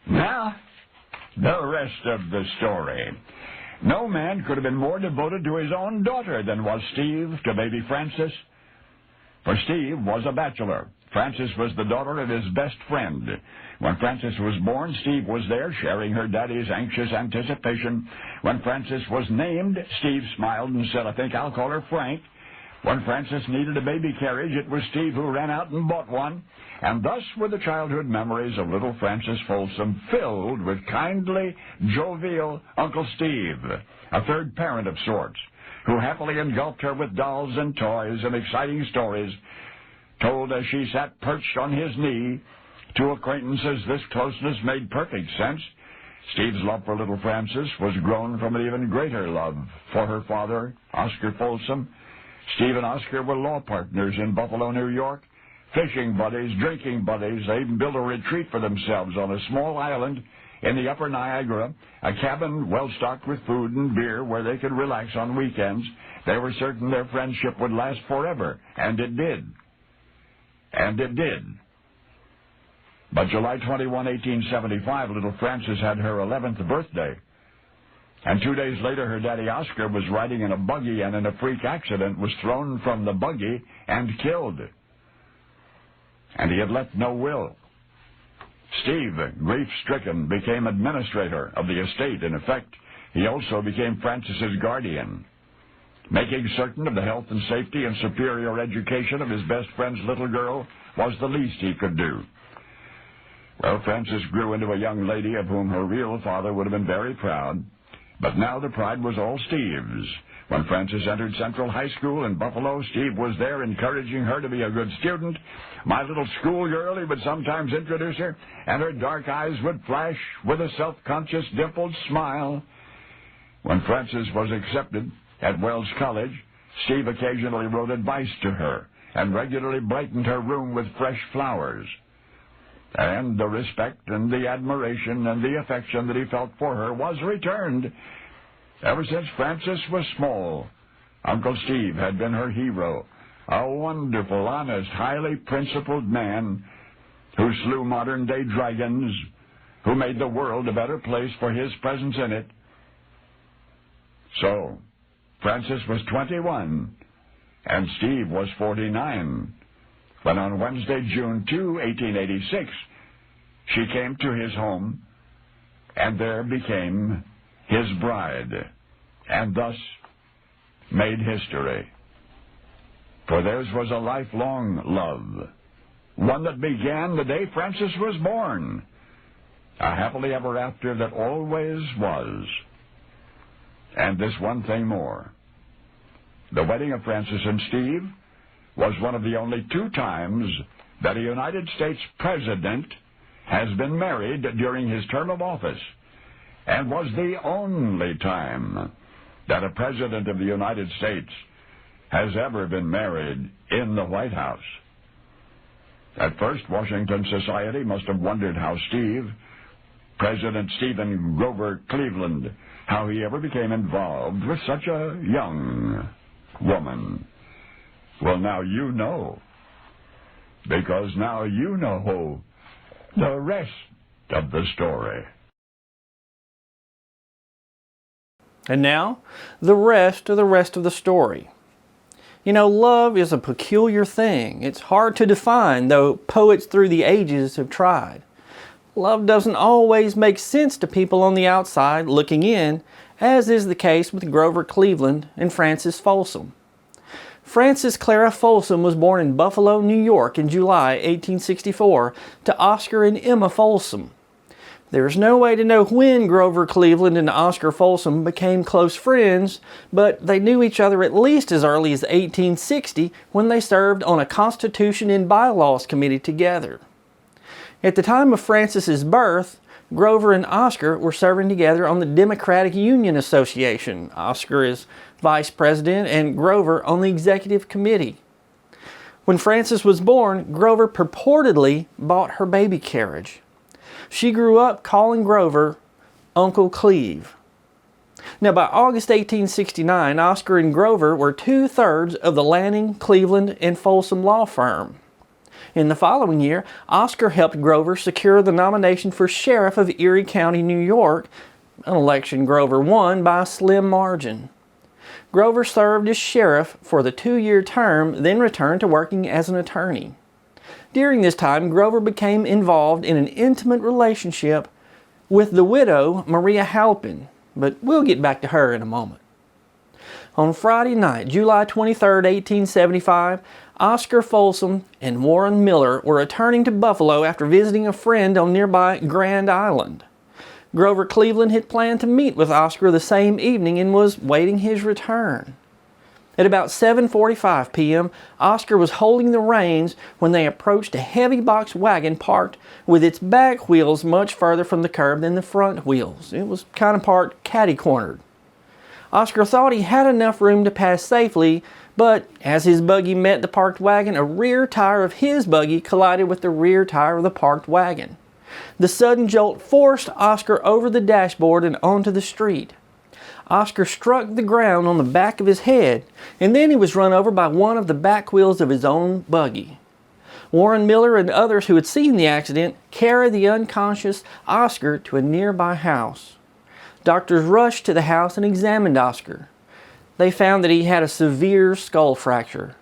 Now, the rest of the story. No man could have been more devoted to his own daughter than was Steve to baby Frances. For Steve was a bachelor. Frances was the daughter of his best friend. When Frances was born, Steve was there, sharing her daddy's anxious anticipation. When Frances was named, Steve smiled and said, "I think I'll call her Frank." When Frances needed a baby carriage, it was Steve who ran out and bought one. And thus were the childhood memories of little Frances Folsom filled with kindly, jovial Uncle Steve, a third parent of sorts, who happily engulfed her with dolls and toys and exciting stories, told as she sat perched on his knee. To acquaintances, this closeness made perfect sense. Steve's love for little Frances was grown from an even greater love for her father, Oscar Folsom. Steve and Oscar were law partners in Buffalo, New York, fishing buddies, drinking buddies. They even built a retreat for themselves on a small island in the upper Niagara, a cabin well-stocked with food and beer where they could relax on weekends. They were certain their friendship would last forever, and it did. And it did. But July 21, 1875, little Frances had her 11th birthday. And 2 days later, her daddy Oscar was riding in a buggy and in a freak accident was thrown from the buggy and killed. And he had left no will. Steve, grief-stricken, became administrator of the estate. In effect, he also became Frances's guardian. Making certain of the health and safety and superior education of his best friend's little girl was the least he could do. Well, Frances grew into a young lady of whom her real father would have been very proud. But now the pride was all Steve's. When Frances entered Central High School in Buffalo, Steve was there encouraging her to be a good student. "My little schoolgirl," he would sometimes introduce her, and her dark eyes would flash with a self-conscious, dimpled smile. When Frances was accepted at Wells College, Steve occasionally wrote advice to her and regularly brightened her room with fresh flowers. And the respect and the admiration and the affection that he felt for her was returned. Ever since Frances was small, Uncle Steve had been her hero, a wonderful, honest, highly principled man who slew modern-day dragons, who made the world a better place for his presence in it. So, Frances was 21, and Steve was 49, when on Wednesday, June 2, 1886, she came to his home and there became his bride, and thus made history. For theirs was a lifelong love, one that began the day Frances was born, a happily ever after that always was. And this one thing more. The wedding of Frances and Steve was one of the only 2 times that a United States president has been married during his term of office, and was the only time that a president of the United States has ever been married in the White House. At first, Washington society must have wondered how President Stephen Grover Cleveland, how he ever became involved with such a young woman. Well, now you know, because now you know the rest of the story. And now, the rest of the story. You know, love is a peculiar thing. It's hard to define, though poets through the ages have tried. Love doesn't always make sense to people on the outside looking in, as is the case with Grover Cleveland and Frances Folsom. Frances Clara Folsom was born in Buffalo, New York in July 1864 to Oscar and Emma Folsom. There is no way to know when Grover Cleveland and Oscar Folsom became close friends, but they knew each other at least as early as 1860 when they served on a Constitution and Bylaws committee together. At the time of Frances's birth, Grover and Oscar were serving together on the Democratic Union Association. Oscar is vice president and Grover on the executive committee. When Frances was born, Grover purportedly bought her baby carriage. She grew up calling Grover Uncle Cleve. Now, by August 1869, Oscar and Grover were 2/3 of the Lanning, Cleveland, and Folsom law firm. In the following year, Oscar helped Grover secure the nomination for sheriff of Erie County, New York, an election Grover won by a slim margin. Grover served as sheriff for the 2-year term, then returned to working as an attorney. During this time, Grover became involved in an intimate relationship with the widow, Maria Halpin, but we'll get back to her in a moment. On Friday night, July 23, 1875, Oscar Folsom and Warren Miller were returning to Buffalo after visiting a friend on nearby Grand Island. Grover Cleveland had planned to meet with Oscar the same evening and was waiting his return. At about 7:45 p.m., Oscar was holding the reins when they approached a heavy box wagon parked with its back wheels much further from the curb than the front wheels. It was kind of parked catty-cornered. Oscar thought he had enough room to pass safely, but as his buggy met the parked wagon, a rear tire of his buggy collided with the rear tire of the parked wagon. The sudden jolt forced Oscar over the dashboard and onto the street. Oscar struck the ground on the back of his head, and then he was run over by one of the back wheels of his own buggy. Warren Miller and others who had seen the accident carried the unconscious Oscar to a nearby house. Doctors rushed to the house and examined Oscar. They found that he had a severe skull fracture.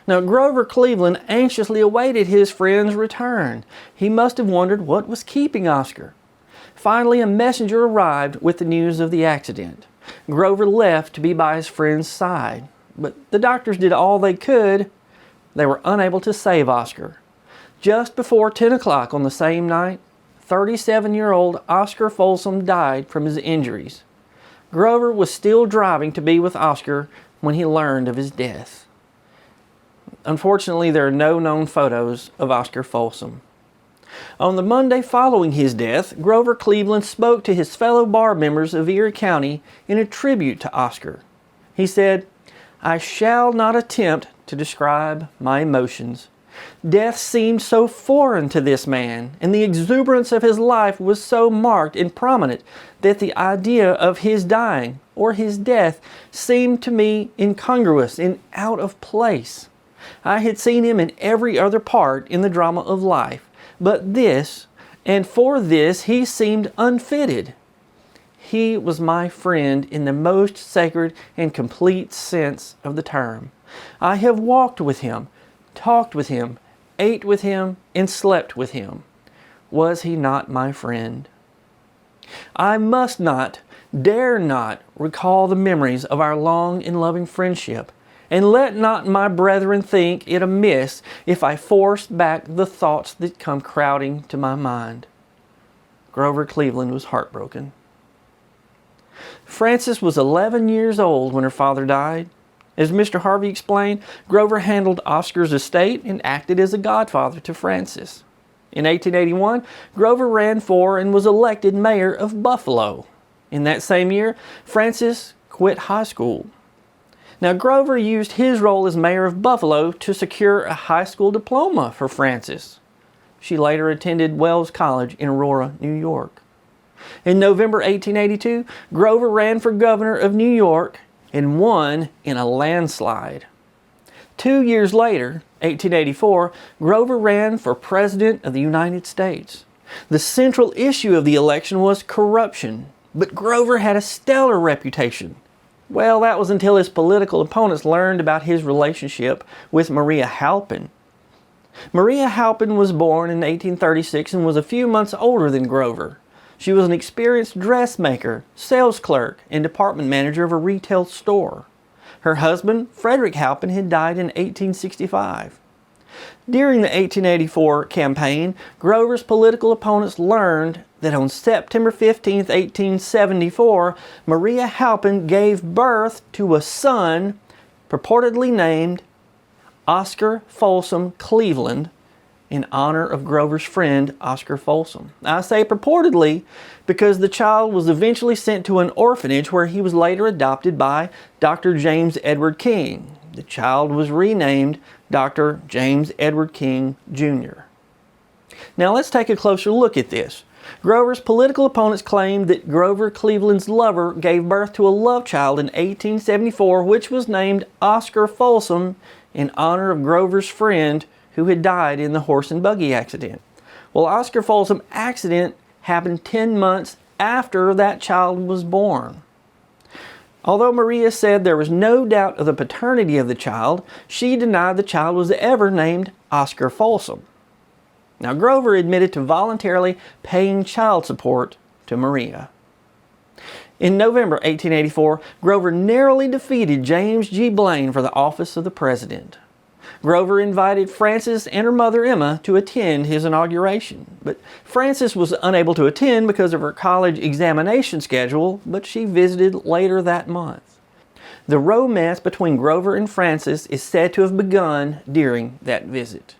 Now, Grover Cleveland anxiously awaited his friend's return. He must have wondered what was keeping Oscar. Finally, a messenger arrived with the news of the accident. Grover left to be by his friend's side, but the doctors did all they could. They were unable to save Oscar. Just before 10 o'clock on the same night, 37-year-old Oscar Folsom died from his injuries. Grover was still driving to be with Oscar when he learned of his death. Unfortunately, there are no known photos of Oscar Folsom. On the Monday following his death, Grover Cleveland spoke to his fellow bar members of Erie County in a tribute to Oscar. He said, "I shall not attempt to describe my emotions. Death seemed so foreign to this man, and the exuberance of his life was so marked and prominent that the idea of his dying or his death seemed to me incongruous and out of place. I had seen him in every other part in the drama of life, but this, and for this he seemed unfitted. He was my friend in the most sacred and complete sense of the term. I have walked with him, talked with him, ate with him, and slept with him. Was he not my friend? I must not, dare not, recall the memories of our long and loving friendship, and let not my brethren think it amiss if I force back the thoughts that come crowding to my mind." Grover Cleveland was heartbroken. Frances was 11 years old when her father died. As Mr. Harvey explained, Grover handled Oscar's estate and acted as a godfather to Frances. In 1881, Grover ran for and was elected mayor of Buffalo. In that same year, Frances quit high school. Now, Grover used his role as mayor of Buffalo to secure a high school diploma for Frances. She later attended Wells College in Aurora, New York. In November 1882, Grover ran for governor of New York and won in a landslide. 2 years later, 1884, Grover ran for President of the United States. The central issue of the election was corruption, but Grover had a stellar reputation. Well, that was until his political opponents learned about his relationship with Maria Halpin. Maria Halpin was born in 1836 and was a few months older than Grover. She was an experienced dressmaker, sales clerk, and department manager of a retail store. Her husband, Frederick Halpin, had died in 1865. During the 1884 campaign, Grover's political opponents learned that on September 15, 1874, Maria Halpin gave birth to a son purportedly named Oscar Folsom Cleveland in honor of Grover's friend, Oscar Folsom. I say purportedly because the child was eventually sent to an orphanage where he was later adopted by Dr. James Edward King. The child was renamed Dr. James Edward King, Jr. Now let's take a closer look at this. Grover's political opponents claimed that Grover Cleveland's lover gave birth to a love child in 1874, which was named Oscar Folsom in honor of Grover's friend, who had died in the horse and buggy accident. Well, Oscar Folsom's accident happened 10 months after that child was born. Although Maria said there was no doubt of the paternity of the child, she denied the child was ever named Oscar Folsom. Now, Grover admitted to voluntarily paying child support to Maria. In November 1884, Grover narrowly defeated James G. Blaine for the office of the president. Grover invited Frances and her mother Emma to attend his inauguration, but Frances was unable to attend because of her college examination schedule, but she visited later that month. The romance between Grover and Frances is said to have begun during that visit.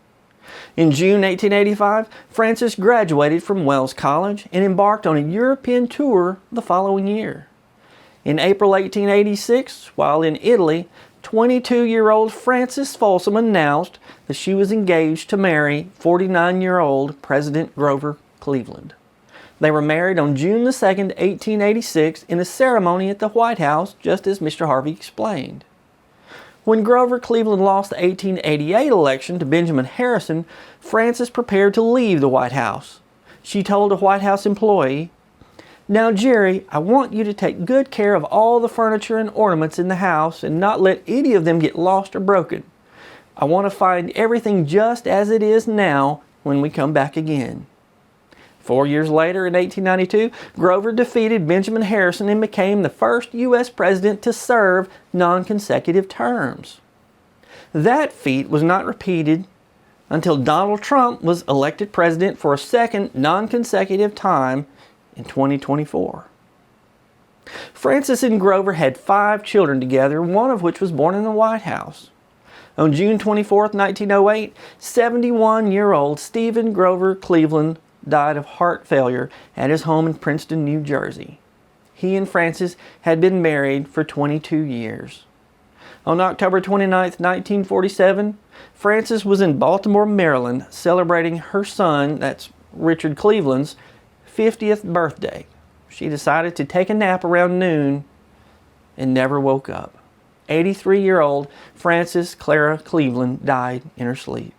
In June 1885, Frances graduated from Wells College and embarked on a European tour the following year. In April 1886, while in Italy, 22-year-old Frances Folsom announced that she was engaged to marry 49-year-old President Grover Cleveland. They were married on June 2, 1886, in a ceremony at the White House, just as Mr. Harvey explained. When Grover Cleveland lost the 1888 election to Benjamin Harrison, Frances prepared to leave the White House. She told a White House employee, "Now, Jerry, I want you to take good care of all the furniture and ornaments in the house and not let any of them get lost or broken. I want to find everything just as it is now when we come back again." 4 years later, in 1892, Grover defeated Benjamin Harrison and became the first U.S. president to serve non-consecutive terms. That feat was not repeated until Donald Trump was elected president for a second non-consecutive time in 2024. Frances and Grover had 5 children together, one of which was born in the White House. On June 24, 1908, 71-year-old Stephen Grover Cleveland died of heart failure at his home in Princeton, New Jersey. He and Frances had been married for 22 years. On October 29, 1947, Frances was in Baltimore, Maryland, celebrating her son, that's Richard Cleveland's, 50th birthday. She decided to take a nap around noon and never woke up. 83-year-old Frances Clara Cleveland died in her sleep.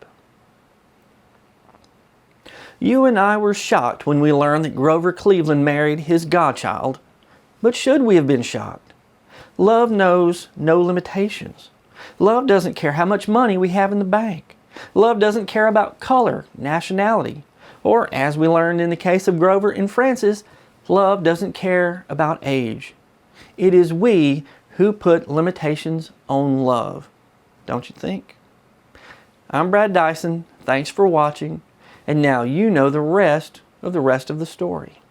You and I were shocked when we learned that Grover Cleveland married his godchild, but should we have been shocked? Love knows no limitations. Love doesn't care how much money we have in the bank. Love doesn't care about color, nationality, or, as we learned in the case of Grover and Frances, love doesn't care about age. It is we who put limitations on love, don't you think? I'm Brad Dison. Thanks for watching. And now you know the rest of the story.